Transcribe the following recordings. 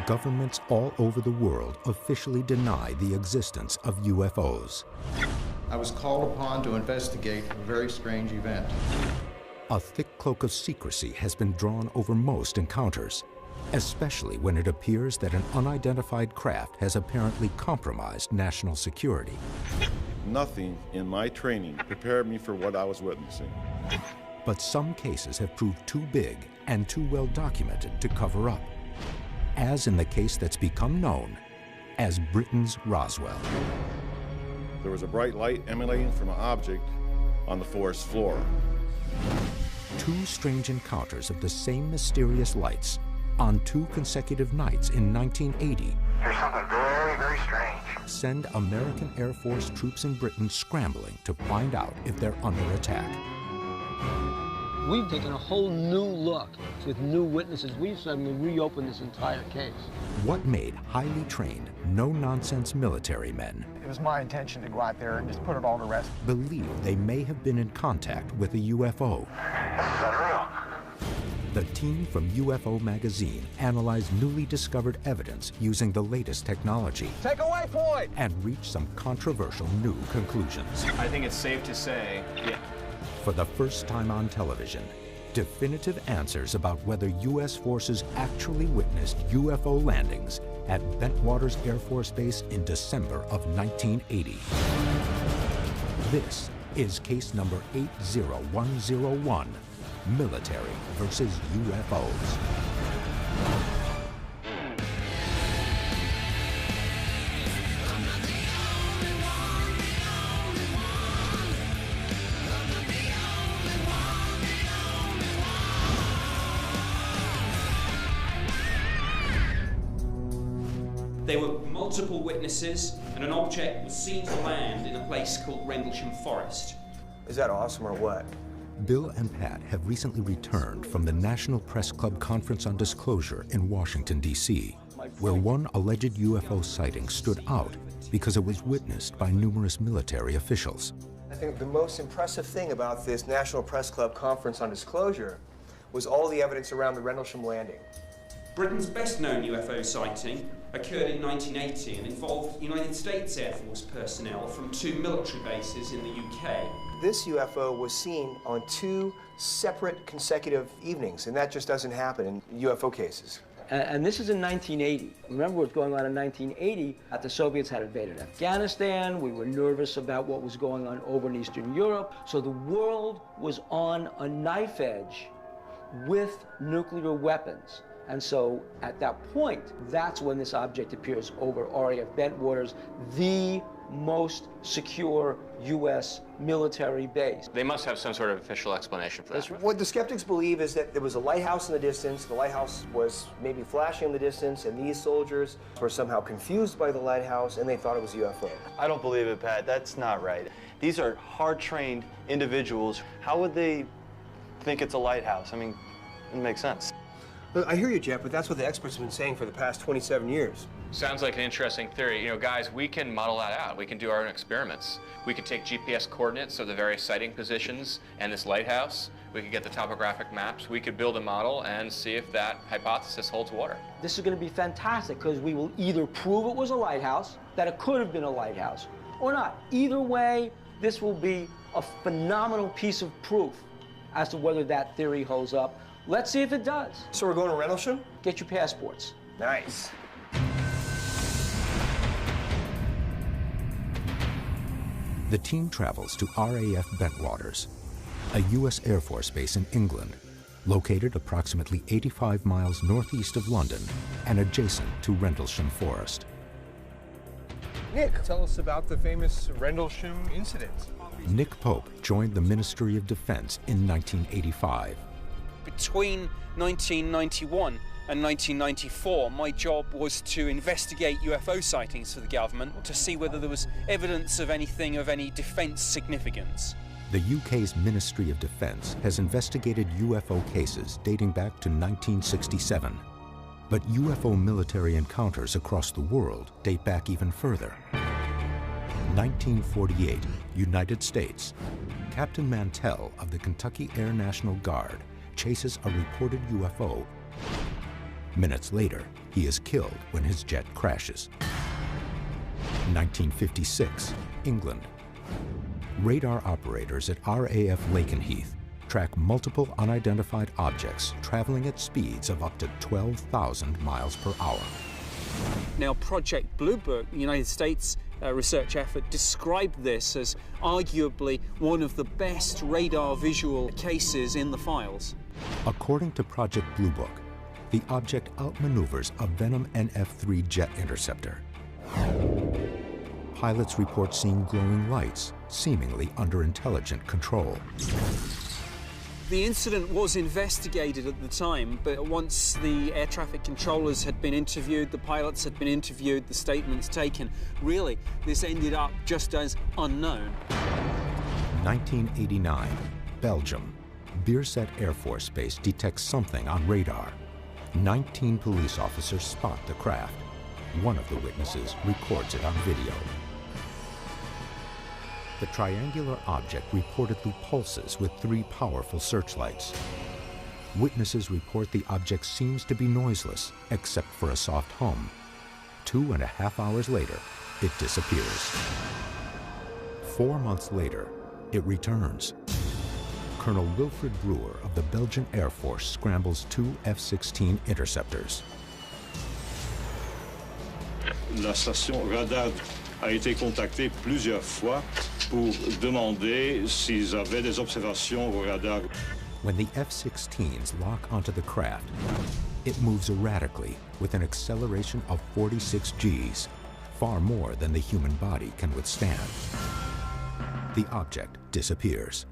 Governments all over the world officially deny the existence of UFOs. I was called upon to investigate a very strange event. A thick cloak of secrecy has been drawn over most encounters, especially when it appears that an unidentified craft has apparently compromised national security. Nothing in my training prepared me for what I was witnessing. But some cases have proved too big and too well documented to cover up, as in the case that's become known as Britain's Roswell. There was a bright light emanating from an object on the forest floor. Two strange encounters of the same mysterious lights on 2 consecutive nights in 1980 There's something very, very strange. send American Air Force troops in Britain scrambling to find out if they're under attack. We've taken a whole new look with new witnesses. We've suddenly reopened this entire case. What made highly trained, no-nonsense military men It was my intention to go out there and just put it all to rest. believe they may have been in contact with a UFO? This is unreal. The team from UFO magazine analyzed newly discovered evidence using the latest technology Take a waypoint! and reached some controversial new conclusions. I think it's safe to say, yeah. For the first time on television, definitive answers about whether U.S. forces actually witnessed UFO landings at Bentwaters Air Force Base in December of 1980. This is case number 80101, Military versus UFOs. There were multiple witnesses, and an object was seen to land in a place called Rendlesham Forest. Is that awesome or what? Bill and Pat have recently returned from the National Press Club Conference on Disclosure in Washington, D.C., where one alleged UFO sighting stood out because it was witnessed by numerous military officials. I think the most impressive thing about this National Press Club Conference on Disclosure was all the evidence around the Rendlesham landing. Britain's best-known UFO sighting occurred in 1980 and involved United States Air Force personnel from 2 military bases in the UK. This UFO was seen on 2 separate consecutive evenings, and that just doesn't happen in UFO cases. And this is in 1980. Remember what's going on in 1980? The Soviets had invaded Afghanistan. We were nervous about what was going on over in Eastern Europe. So the world was on a knife edge with nuclear weapons. And so at that point, that's when this object appears over RAF Bentwaters, the most secure U.S. military base. They must have some sort of official explanation for that. That's right. What the skeptics believe is that there was a lighthouse in the distance. The lighthouse was maybe flashing in the distance, and these soldiers were somehow confused by the lighthouse, and they thought it was a UFO. I don't believe it, Pat. That's not right. These are hard-trained individuals. How would they think it's a lighthouse? I mean, it makes sense. Look, I hear you, Jeff, but that's what the experts have been saying for the past 27 years. Sounds like an interesting theory. You know, guys, we can model that out. We can do our own experiments. We can take GPS coordinates of the various sighting positions and this lighthouse. We could get the topographic maps. We could build a model and see if that hypothesis holds water. This is going to be fantastic because we will either prove it was a lighthouse, that it could have been a lighthouse, or not. Either way, this will be a phenomenal piece of proof as to whether that theory holds up. Let's see if it does. So we're going to Rendlesham? Get your passports. Nice. The team travels to RAF Bentwaters, a U.S. Air Force base in England, located approximately 85 miles northeast of London and adjacent to Rendlesham Forest. Nick, tell us about the famous Rendlesham incident. Nick Pope joined the Ministry of Defense in 1985. Between 1991 and 1994, my job was to investigate UFO sightings for the government to see whether there was evidence of anything of any defence significance. The UK's Ministry of Defence has investigated UFO cases dating back to 1967. But UFO military encounters across the world date back even further. 1948, United States. Captain Mantell of the Kentucky Air National Guard chases a reported UFO Minutes later, he is killed when his jet crashes. 1956, England. Radar operators at RAF Lakenheath track multiple unidentified objects traveling at speeds of up to 12,000 miles per hour. Now, Project Blue Book, the United States research effort, described this as arguably one of the best radar visual cases in the files. According to Project Blue Book, the object outmaneuvers a Venom NF-3 jet interceptor. Pilots report seeing glowing lights, seemingly under intelligent control. The incident was investigated at the time, but once the air traffic controllers had been interviewed, the pilots had been interviewed, the statements taken, really, this ended up just as unknown. 1989, Belgium. Bierset Air Force Base detects something on radar. 19 police officers spot the craft. One of the witnesses records it on video. The triangular object reportedly pulses with 3 powerful searchlights. Witnesses report the object seems to be noiseless, except for a soft hum. 2.5 hours later, it disappears. 4 months later, it returns. Colonel Wilfred Brewer of the Belgian Air Force scrambles 2 F-16 interceptors. La station radar a été contactée plusieurs fois pour demander s'ils avaient des observations au radar. When the F-16s lock onto the craft, it moves erratically with an acceleration of 46 Gs, far more than the human body can withstand. The object disappears.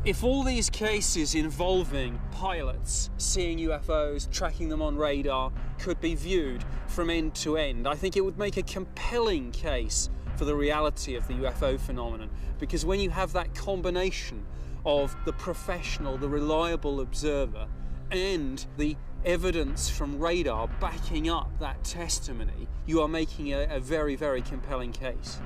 If all these cases involving pilots seeing UFOs, tracking them on radar, could be viewed from end to end, I think it would make a compelling case for the reality of the UFO phenomenon. Because when you have that combination of the professional, the reliable observer, and the evidence from radar backing up that testimony, you are making a very, very compelling case.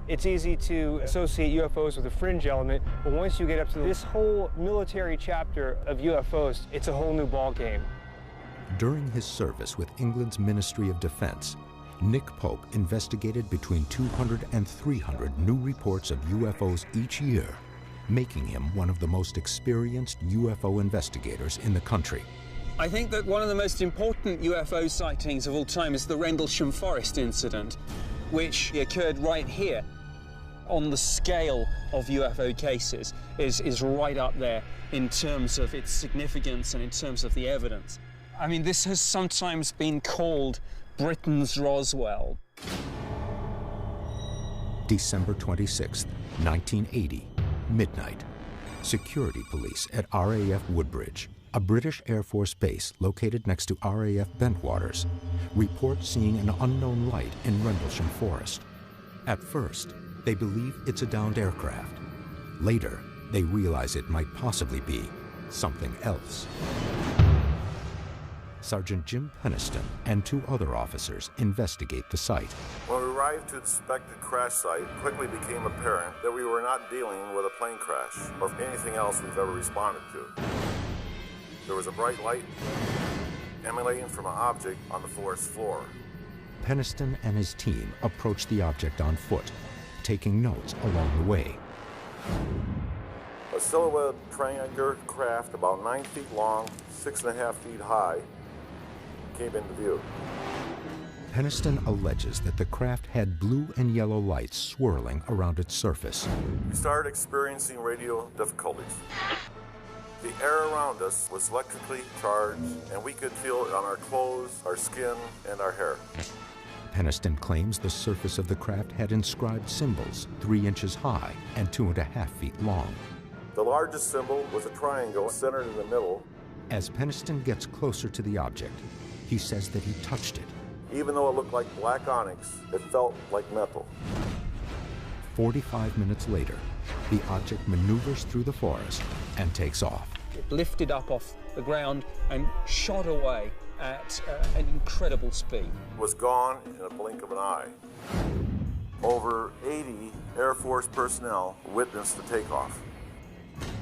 It's easy to associate UFOs with a fringe element, but once you get up to this whole military chapter of UFOs, it's a whole new ballgame. During his service with England's Ministry of Defense, Nick Pope investigated between 200 and 300 new reports of UFOs each year, making him one of the most experienced UFO investigators in the country. I think that one of the most important UFO sightings of all time is the Rendlesham Forest incident, which occurred right here. On the scale of UFO cases is right up there in terms of its significance and in terms of the evidence. I mean, this has sometimes been called Britain's Roswell. December 26, 1980, midnight. Security police at RAF Woodbridge, a British Air Force base located next to RAF Bentwaters, report seeing an unknown light in Rendlesham Forest. At first, they believe it's a downed aircraft. Later, they realize it might possibly be something else. Sergeant Jim Peniston and 2 other officers investigate the site. When we arrived to inspect the crash site, it quickly became apparent that we were not dealing with a plane crash or anything else we've ever responded to. There was a bright light emanating from an object on the forest floor. Peniston and his team approach the object on foot, taking notes along the way. A silhouette triangular craft about 9 feet long, 6.5 feet high, came into view. Peniston alleges that the craft had blue and yellow lights swirling around its surface. We started experiencing radio difficulties. The air around us was electrically charged, and we could feel it on our clothes, our skin, and our hair. Peniston claims the surface of the craft had inscribed symbols 3 inches high and 2.5 feet long. The largest symbol was a triangle centered in the middle. As Peniston gets closer to the object, he says that he touched it. Even though it looked like black onyx, it felt like metal. 45 minutes later, the object maneuvers through the forest and takes off. It lifted up off the ground and shot away at an incredible speed. It was gone in a blink of an eye. Over 80 Air Force personnel witnessed the takeoff.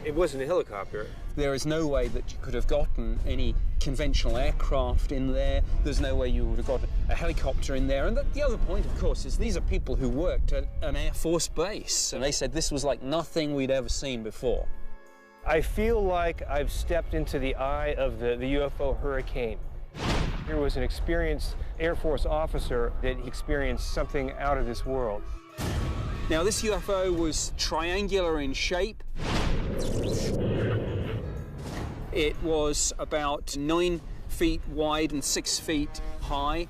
It wasn't a helicopter. There is no way that you could have gotten any conventional aircraft in there. There's no way you would have got a helicopter in there. And the other point, of course, is these are people who worked at an Air Force base, and they said this was like nothing we'd ever seen before. I feel like I've stepped into the eye of the UFO hurricane. Here was an experienced Air Force officer that experienced something out of this world. Now, this UFO was triangular in shape. It was about 9 feet wide and 6 feet high.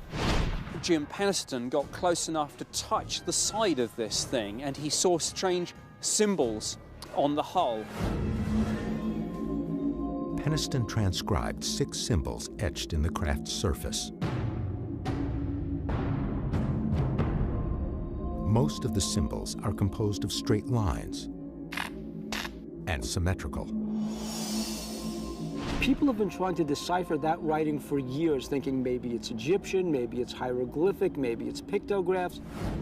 Jim Penniston got close enough to touch the side of this thing, and he saw strange symbols on the hull. Penniston transcribed 6 symbols etched in the craft's surface. Most of the symbols are composed of straight lines and symmetrical. People have been trying to decipher that writing for years, thinking maybe it's Egyptian, maybe it's hieroglyphic, maybe it's pictographs.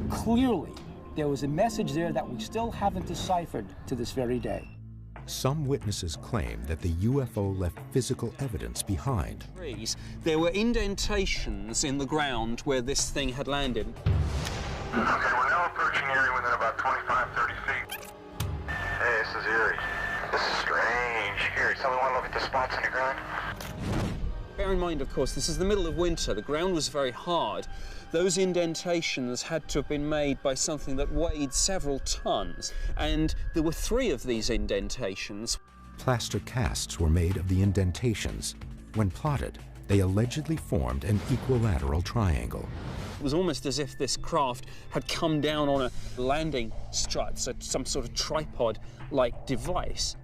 Clearly, there was a message there that we still haven't deciphered to this very day. Some witnesses claim that the UFO left physical evidence behind. There were indentations in the ground where this thing had landed. Okay, we're now approaching Erie within about 25, 30 feet. Hey, this is Erie. This is strange. Here, tell me want to look at the spots in the ground? Bear in mind, of course, this is the middle of winter. The ground was very hard. Those indentations had to have been made by something that weighed several tons, and there were 3 of these indentations. Plaster casts were made of the indentations. When plotted, they allegedly formed an equilateral triangle. It was almost as if this craft had come down on a landing strut, so some sort of tripod-like device.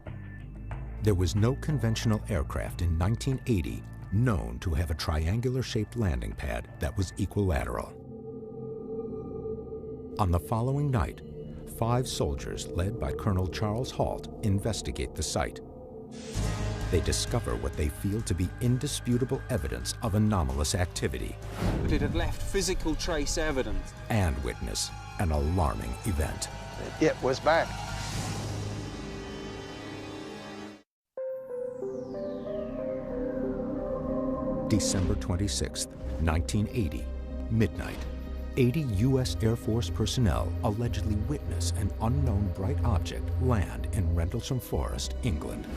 There was no conventional aircraft in 1980 known to have a triangular-shaped landing pad that was equilateral. On the following night, 5 soldiers, led by Colonel Charles Halt, investigate the site. They discover what they feel to be indisputable evidence of anomalous activity. But it had left physical trace evidence. And witness an alarming event. It was back. December 26, 1980, midnight. 80 U.S. Air Force personnel allegedly witness an unknown bright object land in Rendlesham Forest, England.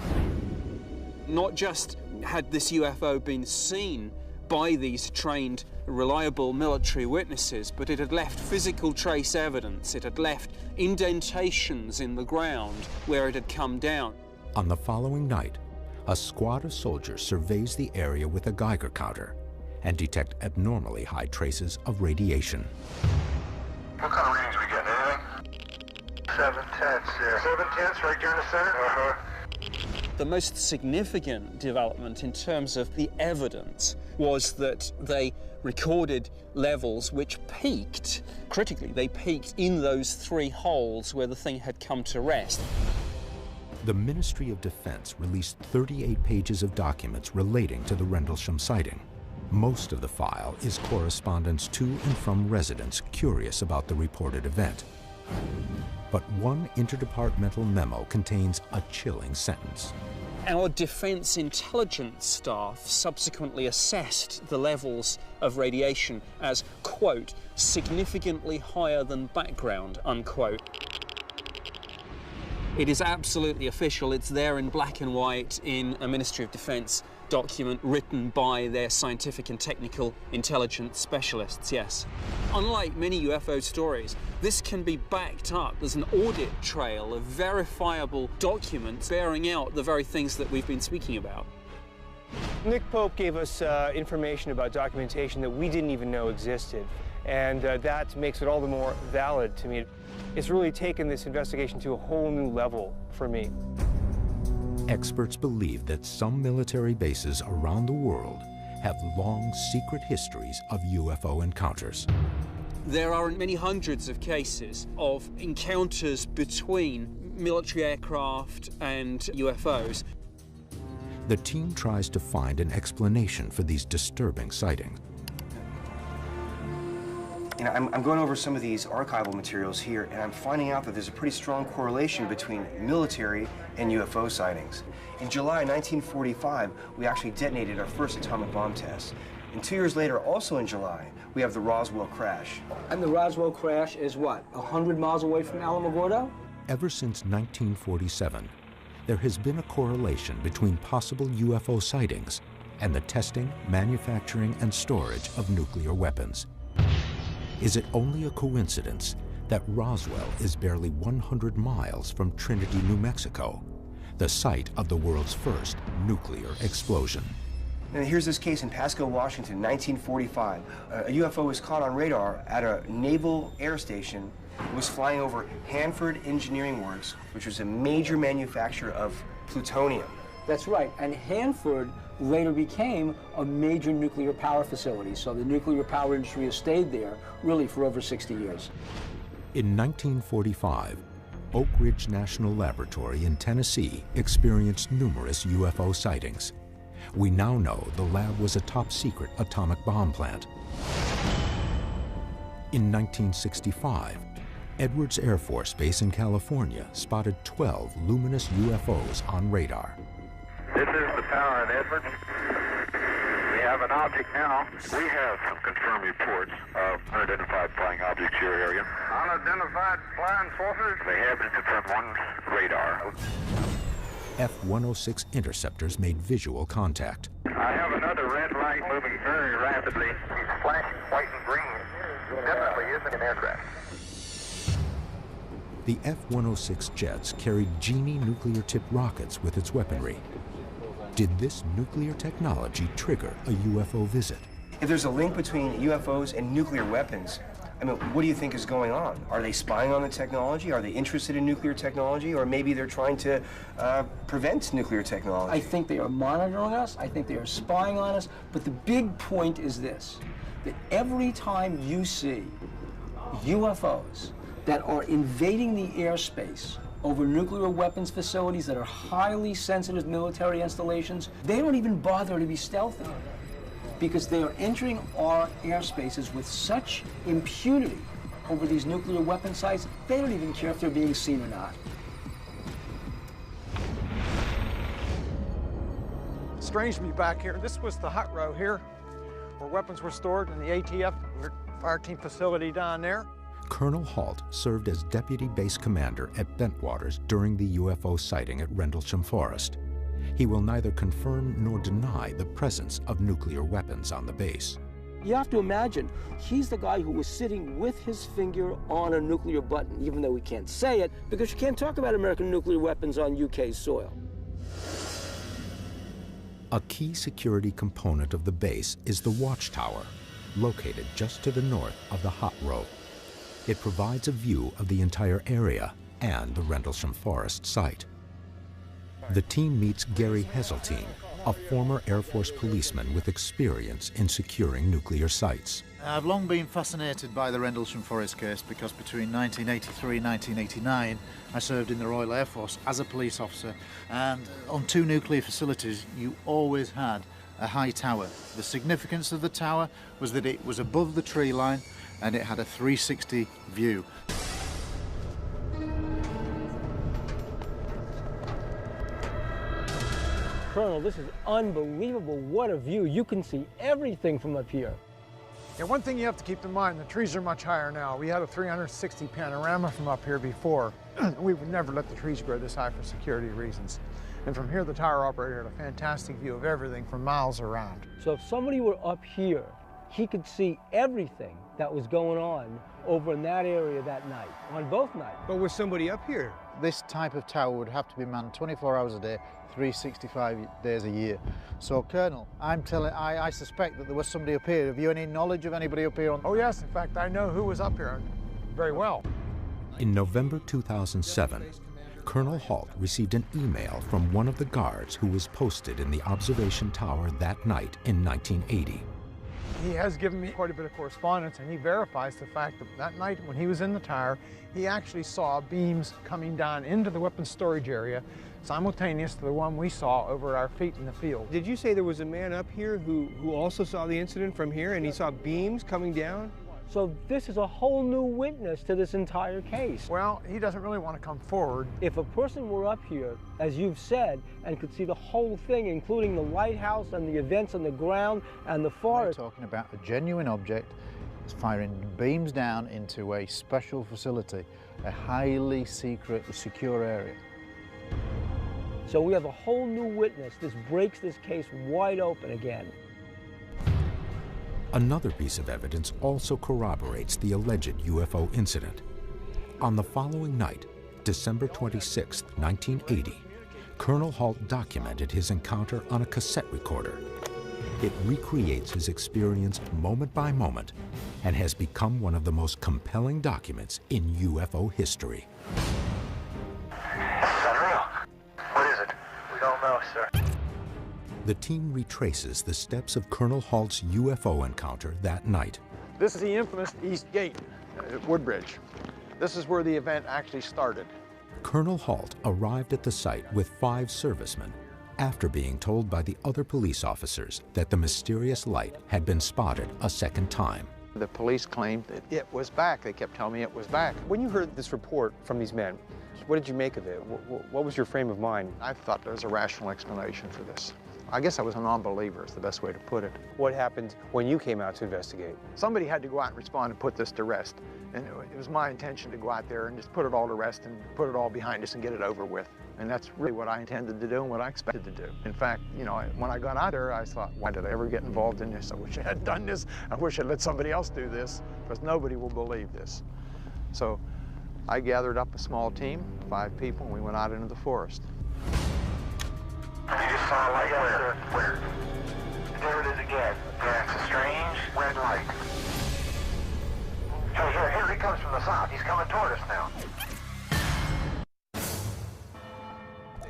Not just had this UFO been seen by these trained, reliable military witnesses, but it had left physical trace evidence. It had left indentations in the ground where it had come down. On the following night, a squad of soldiers surveys the area with a Geiger counter and detect abnormally high traces of radiation. What kind of readings we getting? Anything? 7 tenths there. 7 tenths right there in the center? The most significant development in terms of the evidence was that they recorded levels which peaked. Critically, they peaked in those 3 holes where the thing had come to rest. The Ministry of Defense released 38 pages of documents relating to the Rendlesham sighting. Most of the file is correspondence to and from residents curious about the reported event. But one interdepartmental memo contains a chilling sentence. Our defense intelligence staff subsequently assessed the levels of radiation as, quote, significantly higher than background, unquote. It is absolutely official. It's there in black and white in a Ministry of Defense document written by their scientific and technical intelligence specialists, yes. Unlike many UFO stories, this can be backed up. There's an audit trail of verifiable documents bearing out the very things that we've been speaking about. Nick Pope gave us information about documentation that we didn't even know existed, and that makes it all the more valid to me. It's really taken this investigation to a whole new level for me. Experts believe that some military bases around the world have long secret histories of UFO encounters. There are many hundreds of cases of encounters between military aircraft and UFOs. The team tries to find an explanation for these disturbing sightings. And I'm going over some of these archival materials here, and I'm finding out that there's a pretty strong correlation between military and UFO sightings. In July 1945, we actually detonated our first atomic bomb test. And 2 years later, also in July, we have the Roswell crash. And the Roswell crash is what, 100 miles away from Alamogordo? Ever since 1947, there has been a correlation between possible UFO sightings and the testing, manufacturing, and storage of nuclear weapons. Is it only a coincidence that Roswell is barely 100 miles from Trinity, New Mexico, the site of the world's first nuclear explosion? And here's this case in Pasco, Washington, 1945. A UFO was caught on radar at a naval air station. It was flying over Hanford Engineering Works, which was a major manufacturer of plutonium. That's right, and Hanford later became a major nuclear power facility, so the nuclear power industry has stayed there really for over 60 years. In 1945, Oak Ridge National Laboratory in Tennessee experienced numerous UFO sightings. We now know the lab was a top-secret atomic bomb plant. In 1965, Edwards Air Force Base in California spotted 12 luminous UFOs on radar. This is the tower in Edwards. We have an object now. We have some confirmed reports of unidentified flying objects in your area. Unidentified flying saucers? They have been confirmed on radar. F-106 interceptors made visual contact. I have another red light moving very rapidly. It's flashing white and green. Definitely isn't an aircraft. The F-106 jets carried Genie nuclear-tipped rockets with its weaponry. Did this nuclear technology trigger a UFO visit? If there's a link between UFOs and nuclear weapons, I mean, what do you think is going on? Are they spying on the technology? Are they interested in nuclear technology? Or maybe they're trying to prevent nuclear technology? I think they are monitoring us. I think they are spying on us. But the big point is this, that every time you see UFOs that are invading the airspace over nuclear weapons facilities that are highly sensitive military installations, they don't even bother to be stealthy because they are entering our airspaces with such impunity over these nuclear weapon sites, they don't even care if they're being seen or not. Strange to be back here. This was the hut row here where weapons were stored in the ATF fire team facility down there. Colonel Halt served as Deputy Base Commander at Bentwaters during the UFO sighting at Rendlesham Forest. He will neither confirm nor deny the presence of nuclear weapons on the base. You have to imagine, he's the guy who was sitting with his finger on a nuclear button, even though we can't say it, because you can't talk about American nuclear weapons on UK soil. A key security component of the base is the watchtower, located just to the north of the hot row. It provides a view of the entire area and the Rendlesham Forest site. The team meets Gary Heseltine, a former Air Force policeman with experience in securing nuclear sites. I've long been fascinated by the Rendlesham Forest case because between 1983 and 1989 I served in the Royal Air Force as a police officer, and on 2 nuclear facilities you always had a high tower. The significance of the tower was that it was above the tree line and it had a 360 view. Colonel, this is unbelievable. What a view. You can see everything from up here. Yeah, one thing you have to keep in mind, the trees are much higher now. We had a 360 panorama from up here before. We would never let the trees grow this high for security reasons. And from here, the tower operator had a fantastic view of everything for miles around. So if somebody were up here, he could see everything that was going on over in that area that night, on both nights. But with somebody up here? This type of tower would have to be manned 24 hours a day, 365 days a year. So, Colonel, I suspect that there was somebody up here. Have you any knowledge of anybody up here? Oh, yes. In fact, I know who was up here very well. In November 2007, Colonel Halt received an email from one of the guards who was posted in the observation tower that night in 1980. He has given me quite a bit of correspondence, and he verifies the fact that that night when he was in the tower, he actually saw beams coming down into the weapons storage area, simultaneous to the one we saw over our feet in the field. Did you say there was a man up here who also saw the incident from here, and he saw beams coming down? So this is a whole new witness to this entire case. Well, he doesn't really want to come forward. If a person were up here, as you've said, and could see the whole thing, including the lighthouse and the events on the ground and the forest. We're talking about a genuine object firing beams down into a special facility, a highly secret, secure area. So we have a whole new witness. This breaks this case wide open again. Another piece of evidence also corroborates the alleged UFO incident. On the following night, December 26, 1980, Colonel Halt documented his encounter on a cassette recorder. It recreates his experience moment by moment and has become one of the most compelling documents in UFO history. This is unreal. What is it? We don't know, sir. The team retraces the steps of Colonel Halt's UFO encounter that night. This is the infamous East Gate at Woodbridge. This is where the event actually started. Colonel Halt arrived at the site with 5 servicemen after being told by the other police officers that the mysterious light had been spotted a second time. The police claimed that it was back. They kept telling me it was back. When you heard this report from these men, what did you make of it? What was your frame of mind? I thought there was a rational explanation for this. I guess I was a non-believer is the best way to put it. What happened when you came out to investigate? Somebody had to go out and respond and put this to rest. And it was my intention to go out there and just put it all to rest and put it all behind us and get it over with. And that's really what I intended to do and what I expected to do. In fact, you know, when I got out there, I thought, why did I ever get involved in this? I wish I had done this. I wish I'd let somebody else do this, because nobody will believe this. So I gathered up a small team, 5 people, and we went out into the forest. You just saw a light where? There it is again. Yeah, it's a strange red light. Hey, here he comes from the south. He's coming toward us now.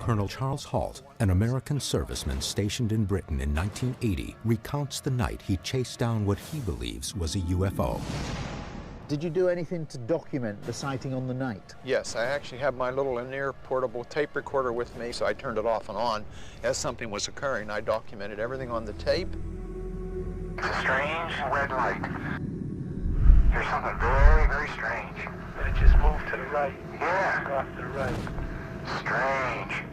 Colonel Charles Halt, an American serviceman stationed in Britain in 1980, recounts the night he chased down what he believes was a UFO. Did you do anything to document the sighting on the night? Yes, I actually have my little in-ear portable tape recorder with me, so I turned it off and on as something was occurring. I documented everything on the tape. It's a strange red light. There's something very, very strange. And it just moved to the right. Yeah. Off to the right. Strange.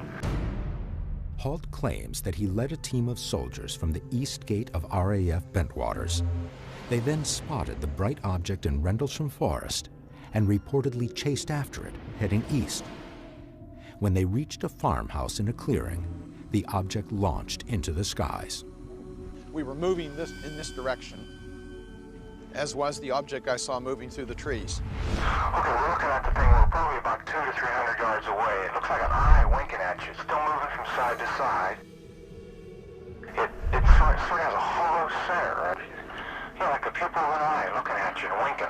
Halt claims that he led a team of soldiers from the east gate of RAF Bentwaters. They then spotted the bright object in Rendlesham Forest and reportedly chased after it, heading east. When they reached a farmhouse in a clearing, the object launched into the skies. We were moving in this direction, as was the object I saw moving through the trees. Okay, we're looking at the thing. We're probably about 200 to 300 yards away. It looks like an eye winking at you. It's still moving from side to side. It sort of has a hollow center, right? Yeah, like the pupil of an eye looking at you and winking.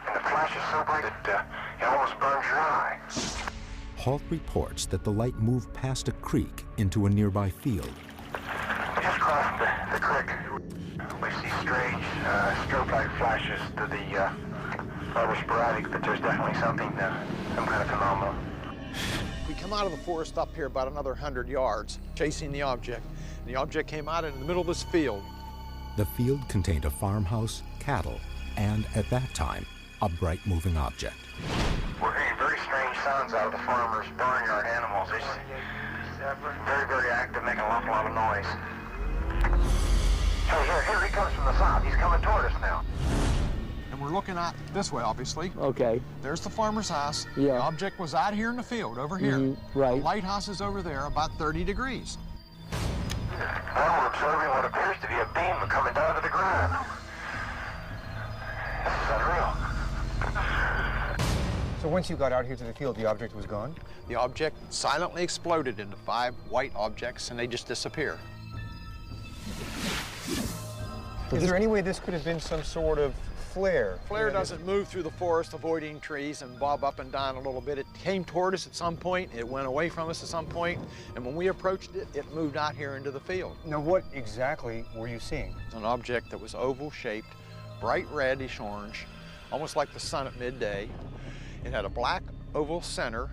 And the flash is so bright that it almost burns your eye. Halt reports that the light moved past a creek into a nearby field. We just crossed the creek. We see strange strobe-like flashes to the rather sporadic, but there's definitely something, some kind of phenomenon. We come out of the forest up here about another 100 yards, chasing the object. The object came out in the middle of this field. The field contained a farmhouse, cattle, and at that time, a bright moving object. We're hearing very strange sounds out of the farmers' barnyard animals. It's very, very active, making an awful lot of noise. Hey, here he comes from the south. He's coming toward us now. And we're looking out this way, obviously. Okay. There's the farmer's house. Yeah. The object was out here in the field, over here. Right. The lighthouse is over there, about 30 degrees. Now we're observing what appears to be a beam coming down to the ground. This is unreal. So once you got out here to the field, the object was gone? The object silently exploded into 5 white objects, and they just disappear. Is there any way this could have been some sort of flare? Flare doesn't move through the forest, avoiding trees, and bob up and down a little bit. It came toward us at some point, it went away from us at some point, and when we approached it, it moved out here into the field. Now, what exactly were you seeing? An object that was oval-shaped, bright reddish orange, almost like the sun at midday. It had a black oval center.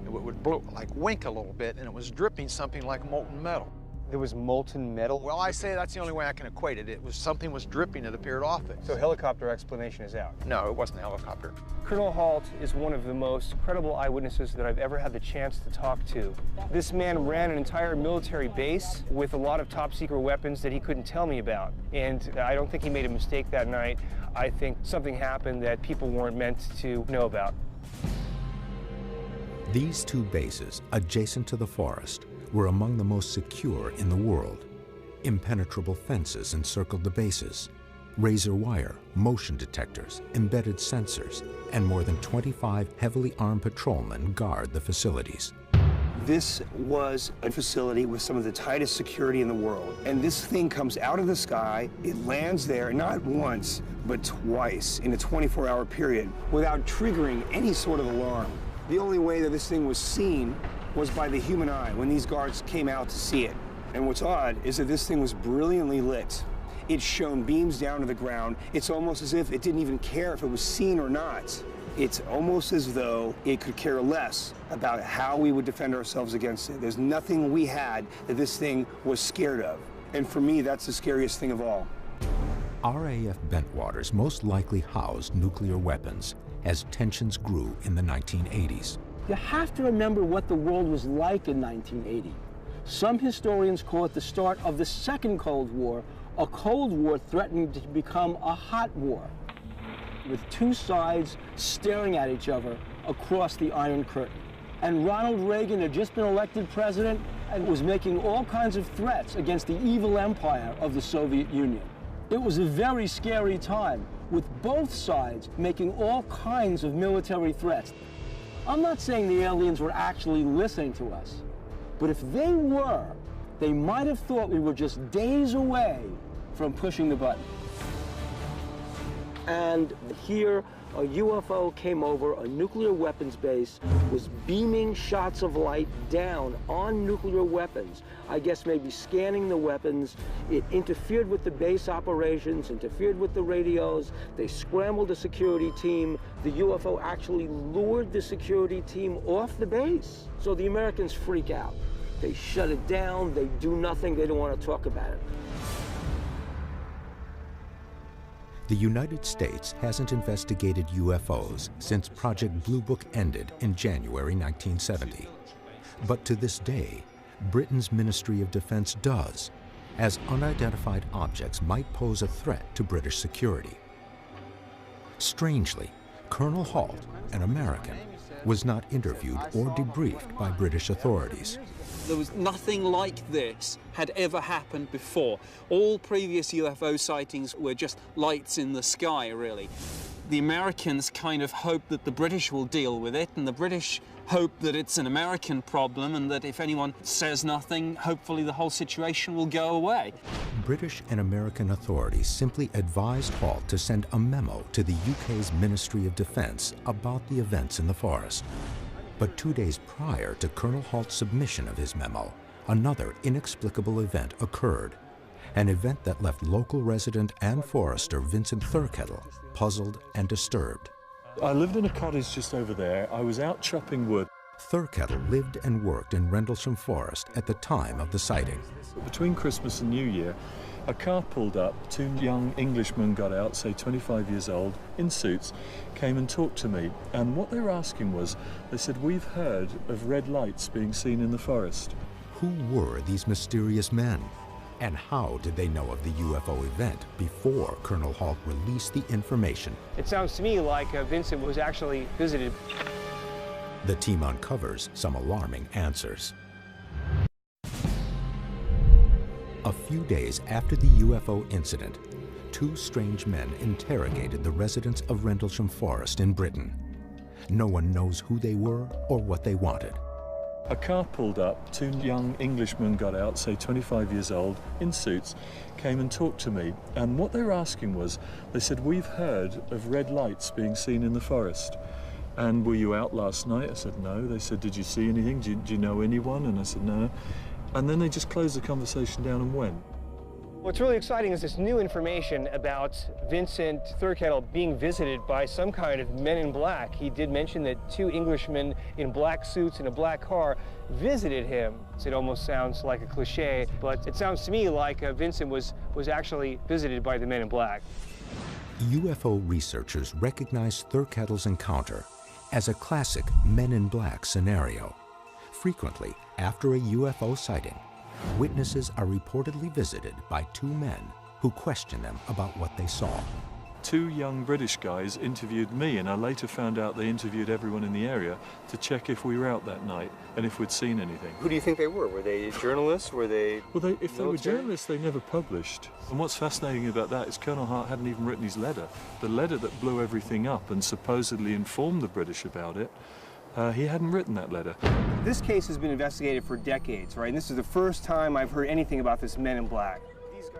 It would blow, like wink a little bit, and it was dripping something like molten metal. there was molten metal? Well, I say that's the only way I can equate it. Something was dripping that appeared off it. So helicopter explanation is out? No, it wasn't a helicopter. Colonel Halt is one of the most credible eyewitnesses that I've ever had the chance to talk to. This man ran an entire military base with a lot of top secret weapons that he couldn't tell me about. And I don't think he made a mistake that night. I think something happened that people weren't meant to know about. These two bases, adjacent to the forest, were among the most secure in the world. Impenetrable fences encircled the bases. Razor wire, motion detectors, embedded sensors, and more than 25 heavily armed patrolmen guard the facilities. This was a facility with some of the tightest security in the world. And this thing comes out of the sky, it lands there, not once, but twice in a 24-hour period without triggering any sort of alarm. The only way that this thing was seen was by the human eye when these guards came out to see it. And what's odd is that this thing was brilliantly lit. It shone beams down to the ground. It's almost as if it didn't even care if it was seen or not. It's almost as though it could care less about how we would defend ourselves against it. There's nothing we had that this thing was scared of. And for me, that's the scariest thing of all. RAF Bentwaters most likely housed nuclear weapons as tensions grew in the 1980s. You have to remember what the world was like in 1980. Some historians call it the start of the Second Cold War, a Cold War threatening to become a hot war, with two sides staring at each other across the Iron Curtain. And Ronald Reagan had just been elected president and was making all kinds of threats against the evil empire of the Soviet Union. It was a very scary time, with both sides making all kinds of military threats. I'm not saying the aliens were actually listening to us, but if they were, they might have thought we were just days away from pushing the button. And here, a UFO came over a nuclear weapons base, was beaming shots of light down on nuclear weapons. I guess maybe scanning the weapons. It interfered with the base operations, interfered with the radios. They scrambled the security team. The UFO actually lured the security team off the base. So the Americans freak out. They shut it down. They do nothing. They don't want to talk about it. The United States hasn't investigated UFOs since Project Blue Book ended in January 1970. But to this day, Britain's Ministry of Defense does, as unidentified objects might pose a threat to British security. Strangely, Colonel Halt, an American, was not interviewed or debriefed by British authorities. There was nothing like this had ever happened before. All previous UFO sightings were just lights in the sky, really. The Americans kind of hope that the British will deal with it, and the British hope that it's an American problem, and that if anyone says nothing, hopefully the whole situation will go away. British and American authorities simply advised Halt to send a memo to the UK's Ministry of Defense about the events in the forest. But 2 days prior to Colonel Halt's submission of his memo, another inexplicable event occurred. An event that left local resident and forester Vincent Thurkettle puzzled and disturbed. I lived in a cottage just over there. I was out chopping wood. Thurkettle lived and worked in Rendlesham Forest at the time of the sighting. Between Christmas and New Year, a car pulled up, two young Englishmen got out, say 25 years old, in suits, came and talked to me. And what they were asking was, they said, "We've heard of red lights being seen in the forest." Who were these mysterious men? And how did they know of the UFO event before Colonel Halt released the information? It sounds to me like Vincent was actually visited. The team uncovers some alarming answers. A few days after the UFO incident, two strange men interrogated the residents of Rendlesham Forest in Britain. No one knows who they were or what they wanted. A car pulled up, two young Englishmen got out, say 25 years old, in suits, came and talked to me. And what they were asking was, they said, "We've heard of red lights being seen in the forest. And were you out last night?" I said, "No." They said, "Did you see anything? Do you know anyone?" And I said, "No." And then they just closed the conversation down and went. What's really exciting is this new information about Vincent Thurkettle being visited by some kind of men in black. He did mention that 2 Englishmen in black suits in a black car visited him. It almost sounds like a cliche, but it sounds to me like Vincent was actually visited by the men in black. UFO researchers recognize Thurkettle's encounter as a classic Men in Black scenario. Frequently, after a UFO sighting, witnesses are reportedly visited by 2 men who question them about what they saw. 2 young British guys interviewed me, and I later found out they interviewed everyone in the area to check if we were out that night and if we'd seen anything. Who do you think they were? Were they journalists? Were they Well, if they were journalists, they never published. And what's fascinating about that is Colonel Hart hadn't even written his letter. The letter that blew everything up and supposedly informed the British about it, he hadn't written that letter. This case has been investigated for decades, right? And this is the first time I've heard anything about this Men in Black.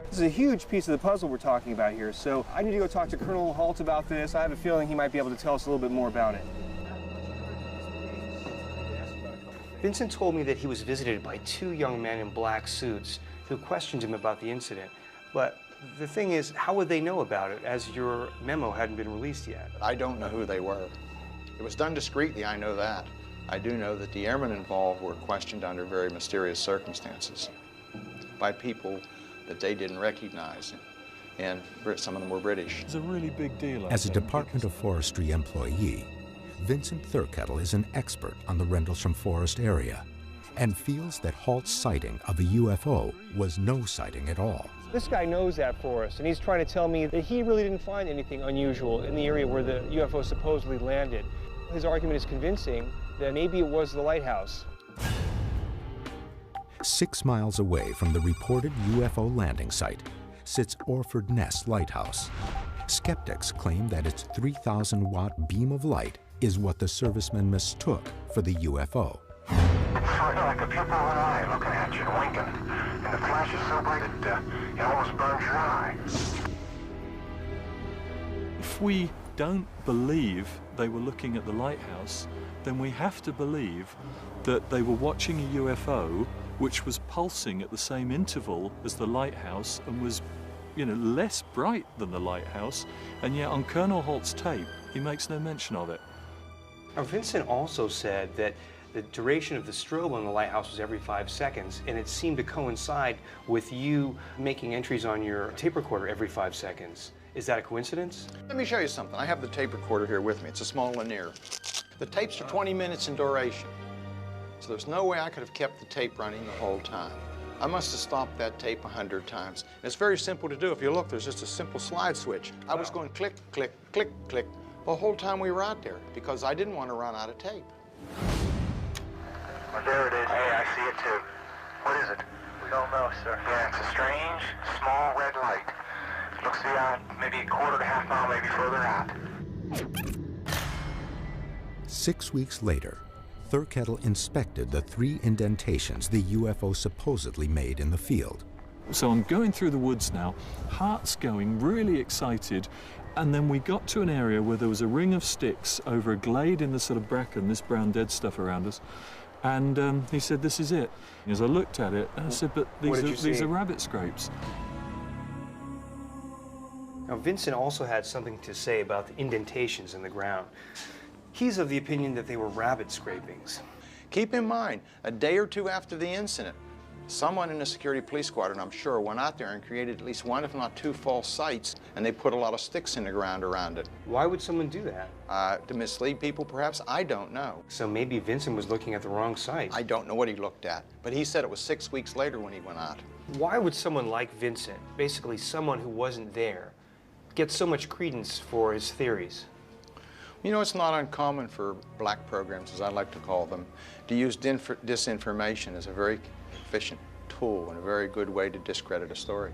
This is a huge piece of the puzzle we're talking about here, so I need to go talk to Colonel Halt about this. I have a feeling he might be able to tell us a little bit more about it. Vincent told me that he was visited by 2 young men in black suits who questioned him about the incident. But the thing is, how would they know about it, as your memo hadn't been released yet? I don't know who they were. It was done discreetly, I know that. I do know that the airmen involved were questioned under very mysterious circumstances by people that they didn't recognize, and some of them were British. It's a really big deal. As a Department of Forestry employee, Vincent Thurkettle is an expert on the Rendlesham Forest area and feels that Halt's sighting of a UFO was no sighting at all. This guy knows that forest, and he's trying to tell me that he really didn't find anything unusual in the area where the UFO supposedly landed. His argument is convincing that maybe it was the lighthouse. 6 miles away from the reported UFO landing site sits Orford Ness Lighthouse. Skeptics claim that its 3,000-watt beam of light is what the servicemen mistook for the UFO. It's sort of like a pupil of an eye looking at you and winking. And the flash is so bright it almost burns your eye. If we don't believe they were looking at the lighthouse, then we have to believe that they were watching a UFO which was pulsing at the same interval as the lighthouse and was, less bright than the lighthouse, and yet on Colonel Halt's tape, he makes no mention of it. Now, Vincent also said that the duration of the strobe on the lighthouse was every 5 seconds, and it seemed to coincide with you making entries on your tape recorder every 5 seconds. Is that a coincidence? Let me show you something. I have the tape recorder here with me. It's a small linear. The tapes are 20 minutes in duration, so there's no way I could have kept the tape running the whole time. I must have stopped that tape 100 times. And it's very simple to do. If you look, there's just a simple slide switch. I was going click, click, click, click the whole time we were out there because I didn't want to run out of tape. Well, there it is. Hey, I see it too. What is it? We don't know, sir. Yeah, it's a strange, small red light. It looks to be maybe a quarter to half mile, maybe further out. 6 weeks later, Thurkettle inspected the 3 indentations the UFO supposedly made in the field. So I'm going through the woods now, Hart's going, really excited, and then we got to an area where there was a ring of sticks over a glade in the sort of bracken, this brown dead stuff around us, and he said, this is it. As I looked at it, I said, but these are rabbit scrapes. Now, Vincent also had something to say about the indentations in the ground. He's of the opinion that they were rabbit scrapings. Keep in mind, a day or 2 after the incident, someone in the security police squadron, I'm sure, went out there and created at least 1, if not 2 false sites, and they put a lot of sticks in the ground around it. Why would someone do that? To mislead people, perhaps? I don't know. So maybe Vincent was looking at the wrong site. I don't know what he looked at, but he said it was 6 weeks later when he went out. Why would someone like Vincent, basically someone who wasn't there, get so much credence for his theories? You know, it's not uncommon for black programs, as I like to call them, to use disinformation as a very efficient tool and a very good way to discredit a story.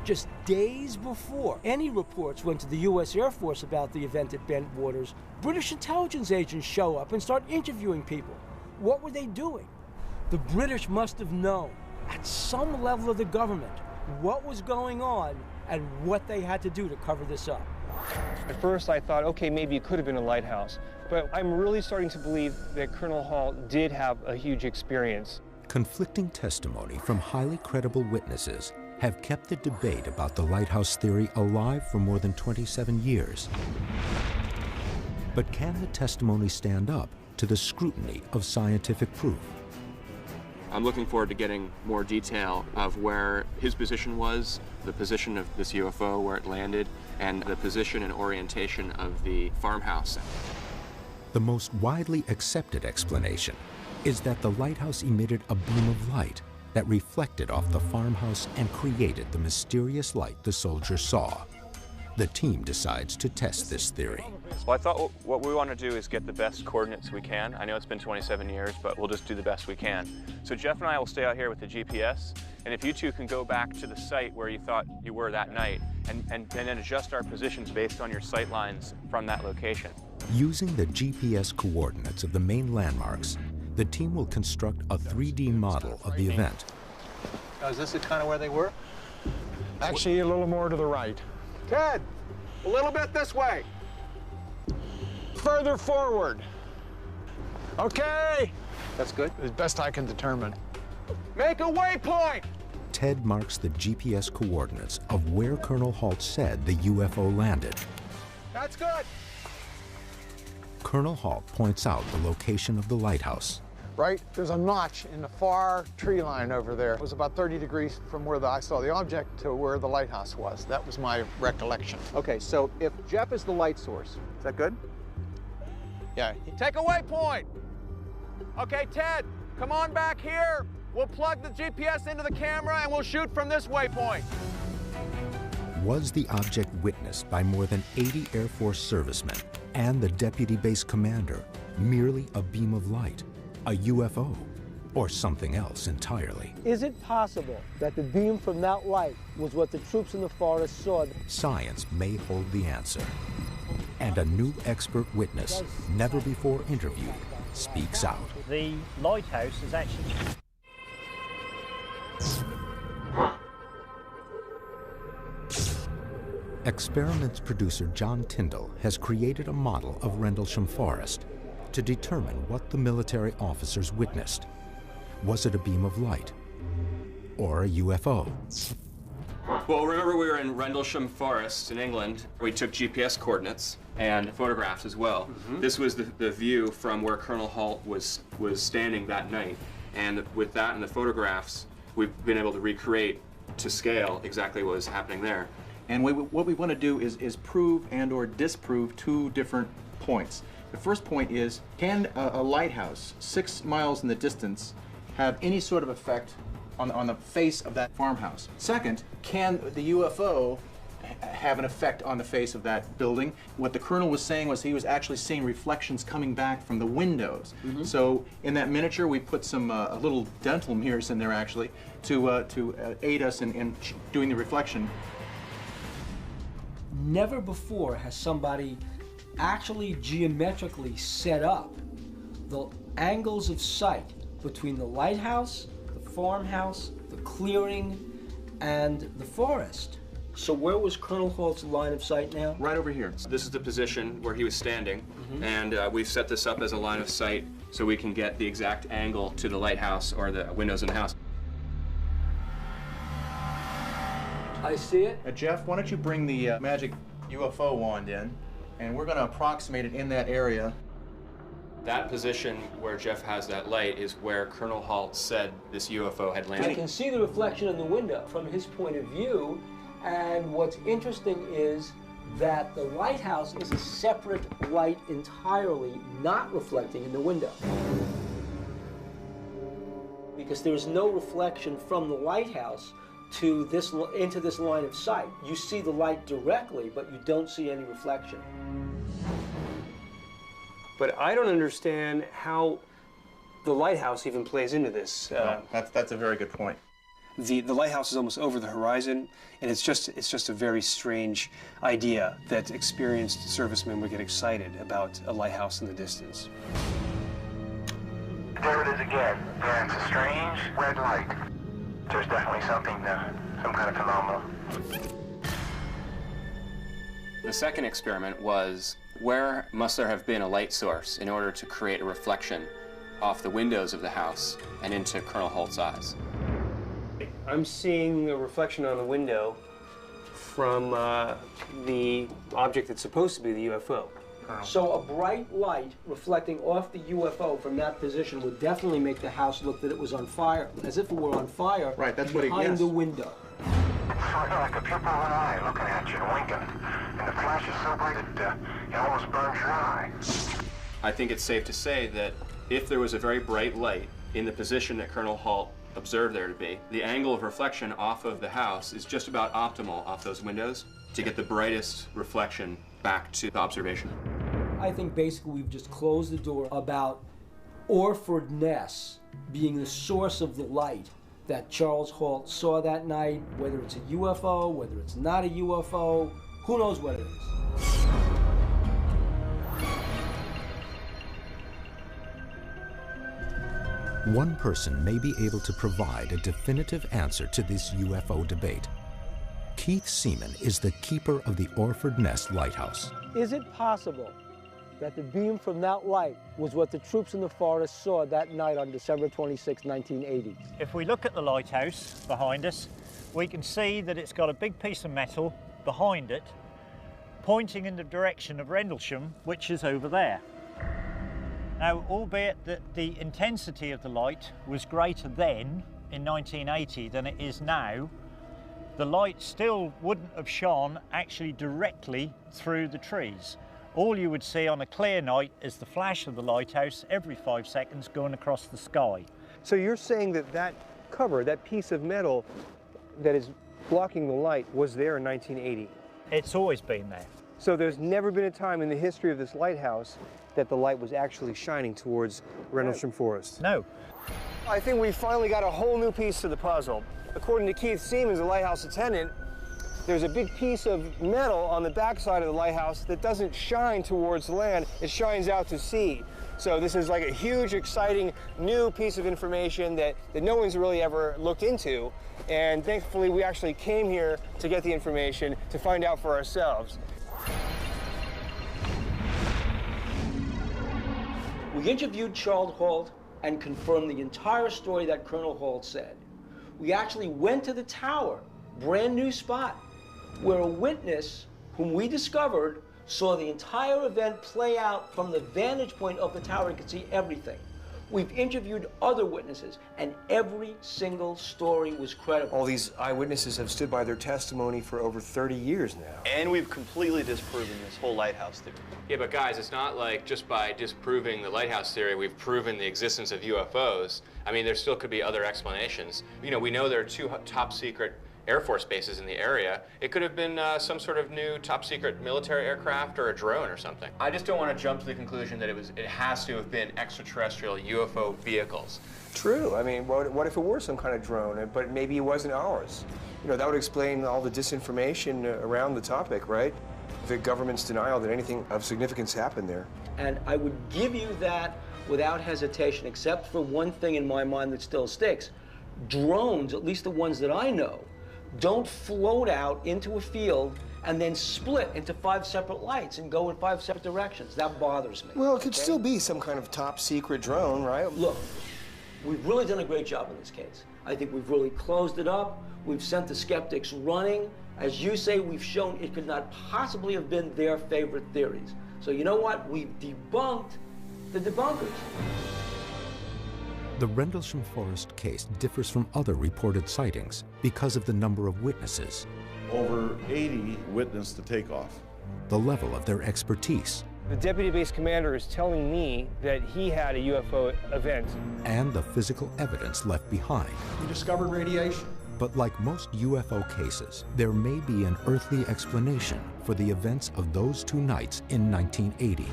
Just days before any reports went to the U.S. Air Force about the event at Bent Waters, British intelligence agents show up and start interviewing people. What were they doing? The British must have known, at some level of the government, what was going on and what they had to do to cover this up. At first I thought, okay, maybe it could have been a lighthouse, but I'm really starting to believe that Colonel Halt did have a huge experience. Conflicting testimony from highly credible witnesses have kept the debate about the lighthouse theory alive for more than 27 years. But can the testimony stand up to the scrutiny of scientific proof? I'm looking forward to getting more detail of where his position was, the position of this UFO, where it landed, and the position and orientation of the farmhouse. The most widely accepted explanation is that the lighthouse emitted a beam of light that reflected off the farmhouse and created the mysterious light the soldiers saw. The team decides to test this theory. Well, I thought what we want to do is get the best coordinates we can. I know it's been 27 years, but we'll just do the best we can. So Jeff and I will stay out here with the GPS, and if you two can go back to the site where you thought you were that night, and then adjust our positions based on your sight lines from that location. Using the GPS coordinates of the main landmarks, the team will construct a 3D model of the event. Now, is this kind of where they were? Actually, a little more to the right. Ted, a little bit this way. Further forward. Okay. That's good. As best I can determine. Make a waypoint. Ted marks the GPS coordinates of where Colonel Halt said the UFO landed. That's good. Colonel Halt points out the location of the lighthouse. Right, there's a notch in the far tree line over there. It was about 30 degrees from where I saw the object to where the lighthouse was. That was my recollection. Okay, so if Jeff is the light source, is that good? Yeah. Take a waypoint. Okay, Ted, come on back here. We'll plug the GPS into the camera and we'll shoot from this waypoint. Was the object witnessed by more than 80 Air Force servicemen and the deputy base commander merely a beam of light, a UFO, or something else entirely? Is it possible that the beam from that light was what the troops in the forest saw? Science may hold the answer. And a new expert witness, never before interviewed, speaks out. The lighthouse is actually... Experiments producer John Tyndall has created a model of Rendlesham Forest to determine what the military officers witnessed. Was it a beam of light or a UFO? Well, remember we were in Rendlesham Forest in England. We took GPS coordinates and photographs as well. This was the view from where Colonel Halt was standing that night. And with that and the photographs, we've been able to recreate to scale exactly what was happening there. And what we want to do is prove and or disprove two different points. The first point is, can a lighthouse 6 miles in the distance have any sort of effect on the face of that farmhouse? Second, can the UFO have an effect on the face of that building? What the colonel was saying was he was actually seeing reflections coming back from the windows. So in that miniature, we put some little dental mirrors in there actually to aid us in doing the reflection. Never before has somebody actually geometrically set up the angles of sight between the lighthouse, the farmhouse, the clearing, and the forest. So where was Colonel Halt's line of sight now? Right over here. So this is the position where he was standing, and we've set this up as a line of sight so we can get the exact angle to the lighthouse or the windows in the house. I see it. Jeff, why don't you bring the magic UFO wand in, and we're going to approximate it in that area. That position where Jeff has that light is where Colonel Halt said this UFO had landed. I can see the reflection in the window from his point of view, and what's interesting is that the lighthouse is a separate light entirely, not reflecting in the window. Because there's no reflection from the lighthouse to this, into this line of sight. You see the light directly, but you don't see any reflection. But I don't understand how the lighthouse even plays into this. That's a very good point. The lighthouse is almost over the horizon, and it's just a very strange idea that experienced servicemen would get excited about a lighthouse in the distance. There it is again. Yeah, it's a strange red light. There's definitely something there, some kind of phenomenon. The second experiment was, where must there have been a light source in order to create a reflection off the windows of the house and into Colonel Halt's eyes? I'm seeing a reflection on the window from the object that's supposed to be the UFO. So a bright light reflecting off the UFO from that position would definitely make the house look that it was on fire, as if it were on fire. Right, that's what behind the window. It's sort of like a pupil of an eye looking at you and winking. And the flash is so bright it almost burns your eye. I think it's safe to say that if there was a very bright light in the position that Colonel Halt observed there to be, the angle of reflection off of the house is just about optimal off those windows to get the brightest reflection back to the observation. I think basically we've just closed the door about Orford Ness being the source of the light that Charles Halt saw that night, whether it's a UFO, whether it's not a UFO, who knows what it is. One person may be able to provide a definitive answer to this UFO debate. Keith Seaman is the keeper of the Orford Ness Lighthouse. Is it possible that the beam from that light was what the troops in the forest saw that night on December 26, 1980? If we look at the lighthouse behind us, we can see that it's got a big piece of metal behind it, pointing in the direction of Rendlesham, which is over there. Now, albeit that the intensity of the light was greater then, in 1980, than it is now, the light still wouldn't have shone actually directly through the trees. All you would see on a clear night is the flash of the lighthouse every 5 seconds going across the sky. So you're saying that that cover, that piece of metal that is blocking the light, was there in 1980? It's always been there. So there's never been a time in the history of this lighthouse that the light was actually shining towards Rendlesham Forest? No. I think we finally got a whole new piece to the puzzle. According to Keith Seaman, the lighthouse attendant, there's a big piece of metal on the backside of the lighthouse that doesn't shine towards land, it shines out to sea. So this is like a huge, exciting, new piece of information that no one's really ever looked into. And thankfully, we actually came here to get the information, to find out for ourselves. We interviewed Charles Halt and confirmed the entire story that Colonel Halt said. We actually went to the tower, brand new spot, where a witness whom we discovered saw the entire event play out from the vantage point of the tower and could see everything. We've interviewed other witnesses, and every single story was credible. All these eyewitnesses have stood by their testimony for over 30 years now. And we've completely disproven this whole lighthouse theory. Yeah, but guys, it's not like just by disproving the lighthouse theory, we've proven the existence of UFOs. I mean, there still could be other explanations. You know, we know there are 2 top secret Air Force bases in the area. It could have been some sort of new top secret military aircraft or a drone or something. I just don't want to jump to the conclusion that it has to have been extraterrestrial UFO vehicles. True. I mean, what if it were some kind of drone, but maybe it wasn't ours? You know, that would explain all the disinformation around the topic, right? The government's denial that anything of significance happened there. And I would give you that without hesitation, except for one thing in my mind that still sticks. Drones, at least the ones that I know, don't float out into a field and then split into 5 separate lights and go in 5 separate directions. That bothers me. Well, it could still be some kind of top secret drone, right? Look, we've really done a great job in this case. I think we've really closed it up. We've sent the skeptics running. As you say, we've shown it could not possibly have been their favorite theories. So you know what? We've debunked the debunkers. The Rendlesham Forest case differs from other reported sightings because of the number of witnesses, Over 80 witnessed the takeoff. the level of their expertise, The deputy base commander is telling me that he had a UFO event. and the physical evidence left behind. We discovered radiation. But like most UFO cases, there may be an earthly explanation for the events of those 2 nights in 1980.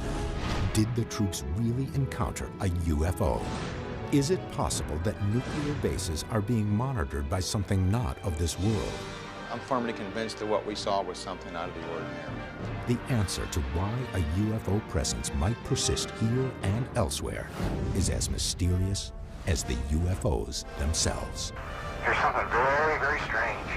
Did the troops really encounter a UFO? Is it possible that nuclear bases are being monitored by something not of this world? I'm firmly convinced that what we saw was something out of the ordinary. The answer to why a UFO presence might persist here and elsewhere is as mysterious as the UFOs themselves. There's something very, very strange.